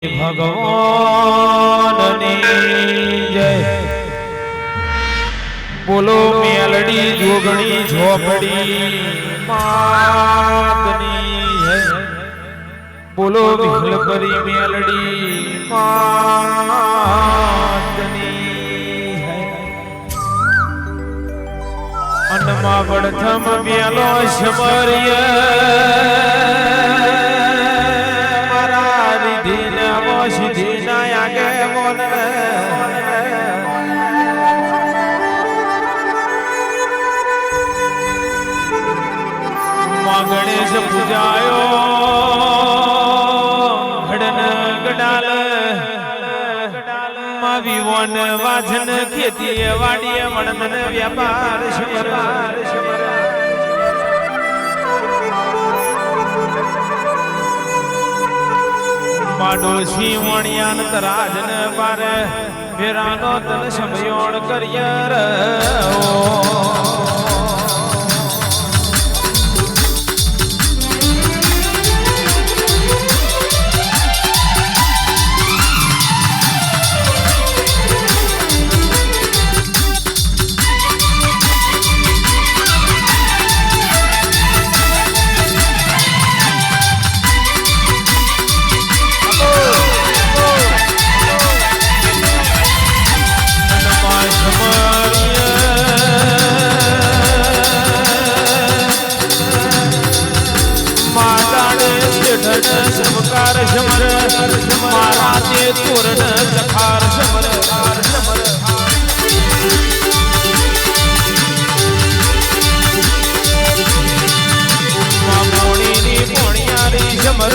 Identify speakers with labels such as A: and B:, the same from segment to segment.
A: ભગવાનની જય બોલો મેલડી જોગણી ઝોપડી માતની જય બોલો વિહલપરી મેલડી માતની જય અન્નમાં વડથમ મેલો શમરિય ગણેશ પૂજાયો ઘડન ગડાલ માં વિવન વાજન ખેતી વાડીએ વણન વ્યાપાર શમરાર માડોશી વણિયાન તરાજન પાર વેરાનો તન સમયોણ કરિયર સમકાર સમર મારા તે તોરણ ચખાર સમર મોણીની પોણિયારી સમર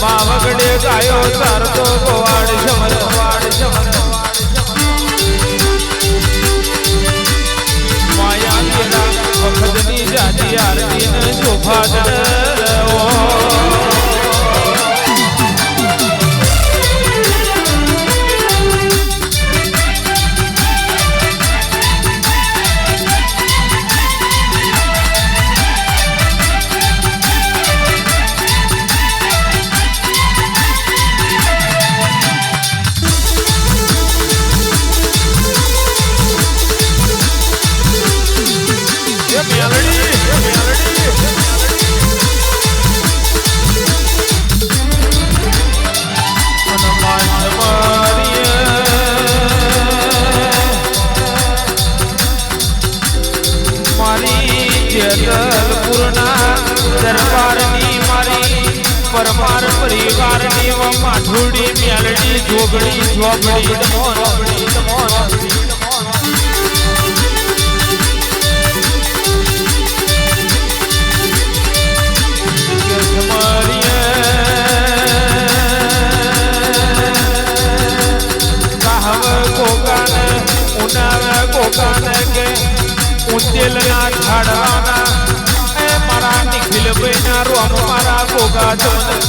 A: બાવગડે ગાયો ચારતો ગોવાડ સમર માયા વખતની જાતિ આરતી ને શોભા દરબારની મારી પરમાર પરિવારની માઠુડી મેલડી જોગણી ઝોપડી કોકાને કે ઉંદેલના ઝાડવાના મારા નિખિલ ભાઈના રોમ મારા ગોગા ચમન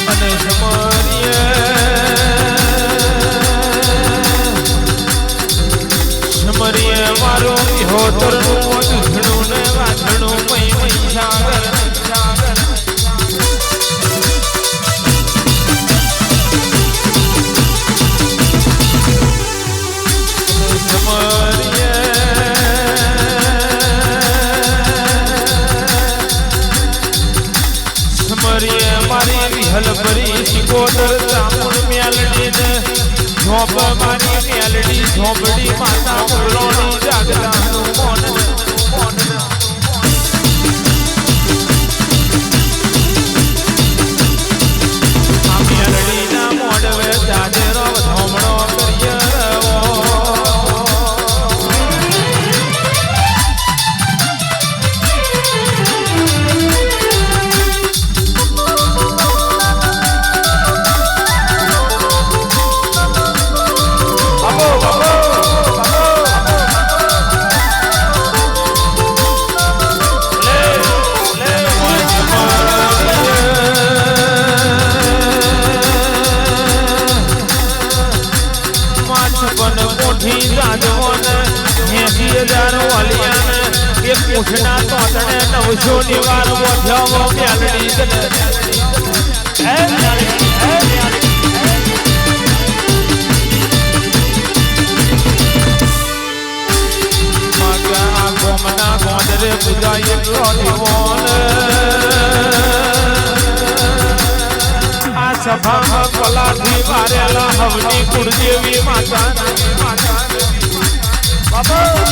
A: અને સમરીએ મારો વિહોતરનું દૂધણું ને વાછણું મય સાગર મારી વિહલપરી સિકોદર ચામુંડ મેલડી ને ઝોપ મારી મેલડી ઝોપડી માતા ઉલોણી જાગરાનું મોન આ મેલડીના મોડવે જાજેરો ધોમણો કરીએ વાલિયાને એક પૂછના તોતણે 900 ની વાર મોઢાવો મેલડી હે મગા ગોમના ગોદરે પૂજાય એટલો દીવોન આ સભામાં પલાઠી વારેલા હવની કુળદેવી માતા બાબા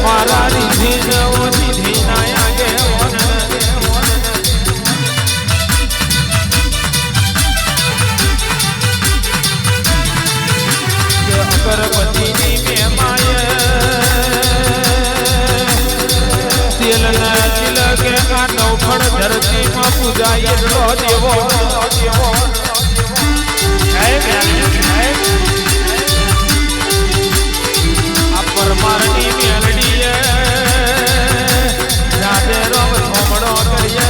A: મારા રીધી નવો નિધિ નાયા અગરબત્તીની મેમાય તેલના ચિલકે આ નવખણ ધરતીમાં પૂજાય એટલો દેવો આ પરમારની મેલડીએ રાધે રોમ થોમડો કરીએ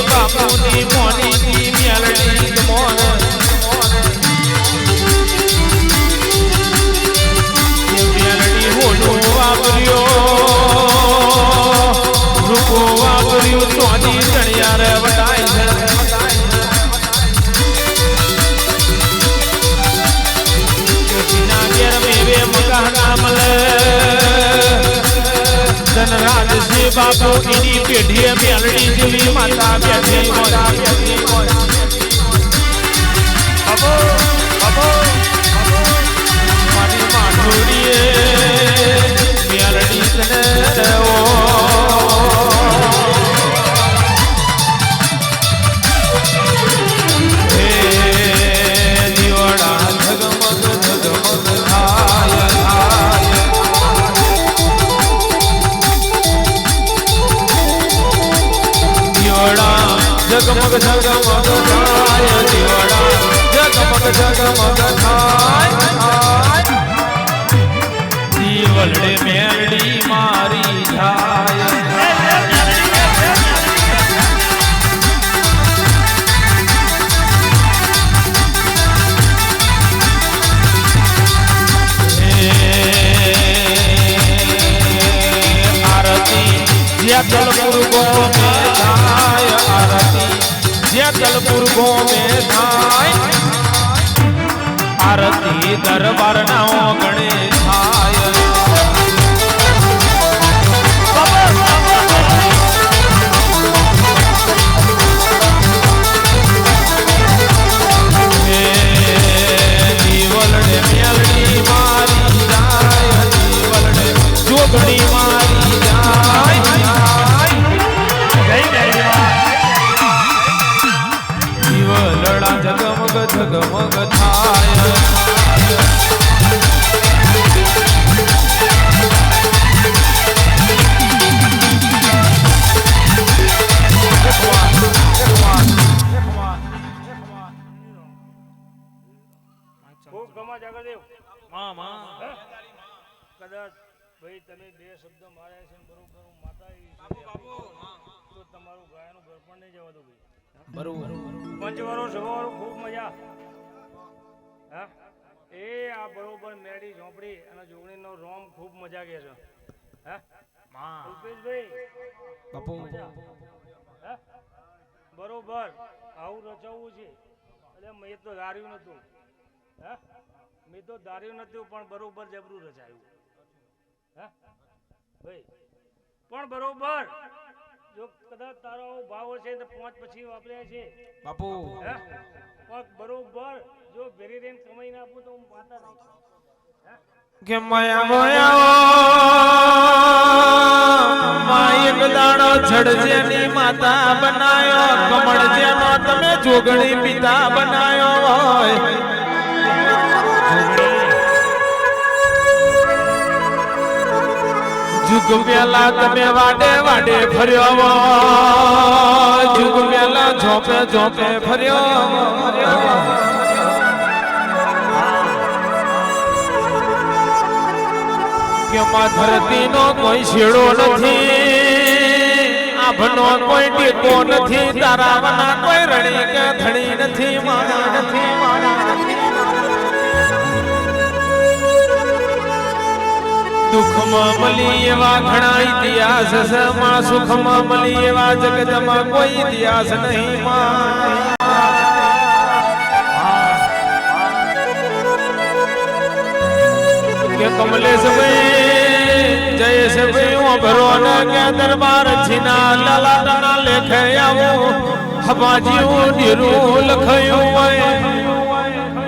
A: બાપુની મોની મેલડી મોન મેલડી હોલું વાપર્યો રૂપો વાપર્યું ચોથી ચણિયારે વટાય છે ઘેર મેવે મકા ના મળે ધનરાજસિંહ બાપુ એની પેઢીએ મેલડી જેવી માતા બેઠી મારી માઠોડીએ મેલડી તને દિવાળા ઝગમગ ઝગમગ થાય જગમગ જગમગ થાય દિવાળા જગમગ જગમગ થાય દીવલડે મેલડી મારી થાય આરતી જગલપુર ગોમે થાય આરતી જગલપુર ગોમે થાય આરતી દરબાર ના ગણે થાય જીવલડે મેલડી મારી જાય જીવલડે જોગણી મારી જાય જીવલડા જગમગ જગમગ થાય ભગવાન
B: કદાચ ભાઈ તમે બે શબ્દ માર્યા છે બરોબર હું માતા તો તમારું ગાયનું ઘર પણ નહીં જવા દો ભાઈ
A: બરોબર
B: પંચવારો સવારો ખૂબ મજા હા એ આ બરોબર મેડી ઝોપડી અને જોગણીનો રોમ ખૂબ મજા કે છે હા કલ્પેશભાઈ
A: બાપુ
B: હા બરોબર આવું રચાવવું છે એટલે મેં તો ધાર્યું નતું હા મેં તો ધાર્યું નતું પણ બરોબર જબરું રચાયું હા ભાઈ પણ બરોબર જો કદાચ તારો ભાવ હશે તો 5 પછી વાપર્યા છે
A: બાપુ
B: હે પણ બરોબર જો ભેરી રેન કમાઈ ના આપું તો હું પાતા નહીં
A: કે માયા એક દાડો છડજેની માતા બનાયો કમળ જેનો તમે જોગણી પિતા બનાયો હોય જુગ પેલા તમે વાડે વાડે ફર્યો જુગ પેલા ઝોપે ઝોપે ફર્યો કે માં ધરતીનો કોઈ છેડો નથી આભનો કોઈ ટેકો નથી તારાવના કોઈ રણી કે ધણી નથી મારા નથી દુઃખમાં મળી એવા ઘણા ઇતિહાસ છે માં સુખમાં મળી એવા જગતમાં કોઈ ઇતિહાસ નહીં માં કે કમલેશભાઈ જયેશભાઈ ઓભરો ને કે દરબાર છીના લાલાના લેખે આવો હબાજીઓ નીરું લખાયું હોય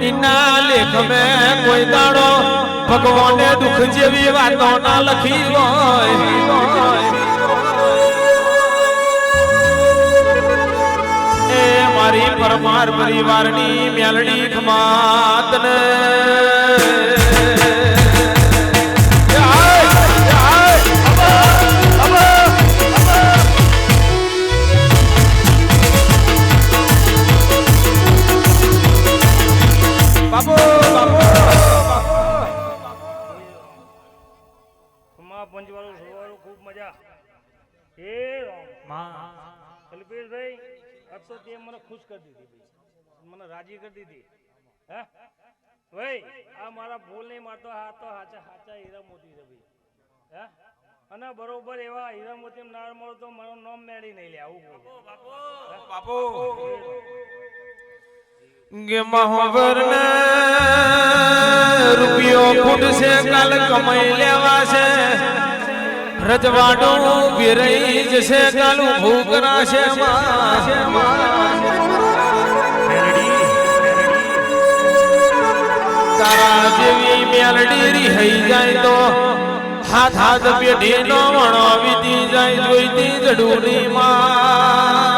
A: ઇના લેખ મે કોઈ દાડો ભગવાને દુઃખ જેવી વાતો ના લખી હોય એ મારી પરમાર પરિવારની મેલડી ખમાત ને
B: પંચવાળો સવારો ખૂબ મજા હે કલ્પેશભાઈ अब तो તે મને ખુશ કરી દીધી ભાઈ મને રાજી કરી દીધી હે ભાઈ આ મારા ભૂલ નહીં મારતો હા તો હાચા હાચા હીરા મોતી છે ભાઈ હે અને બરોબર એવા હીરા મોતી ના મળો તો મારું નામ મેળી નહીં લે આવું
A: બાપુ ગે મહોબર ને રૂપિયો ફૂટ છે કાલ કમાઈ લેવા છે રજવાડું વિરઈ જશે કાલ ઊભું કરાશે તારા જેવી મેલડી રહી જાય તો હાથ હાથ પેઢી નો વણો વીતી જાય જોઈતી જડુની માં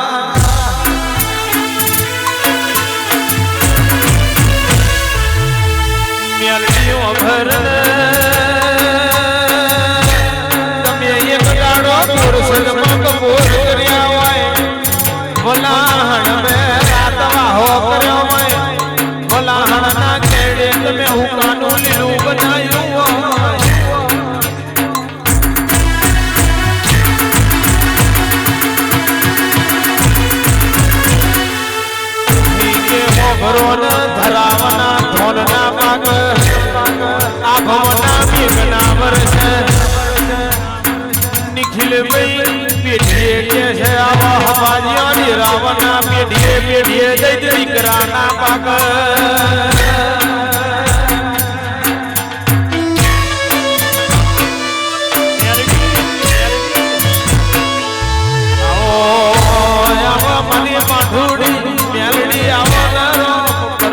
A: મેલડીઓ ભર તમે એક દાડો પુરુષમાં કપૂર કર્યા હોય ભલાહણ મે રાત વાહો કર્યો હોય ભલાહણ ના કેડે તમે હુકાનું લીલું બનાવ્યું હોય ભરોના ધરાવના ધોનના પાક આ ભવના મેઘના વર્ષ નિખિલ ભાઈ પેઢીએ કે છે આવા હવાજીઓ રાવના પેઢીએ પેઢીએ દૈત દીકરાના પાક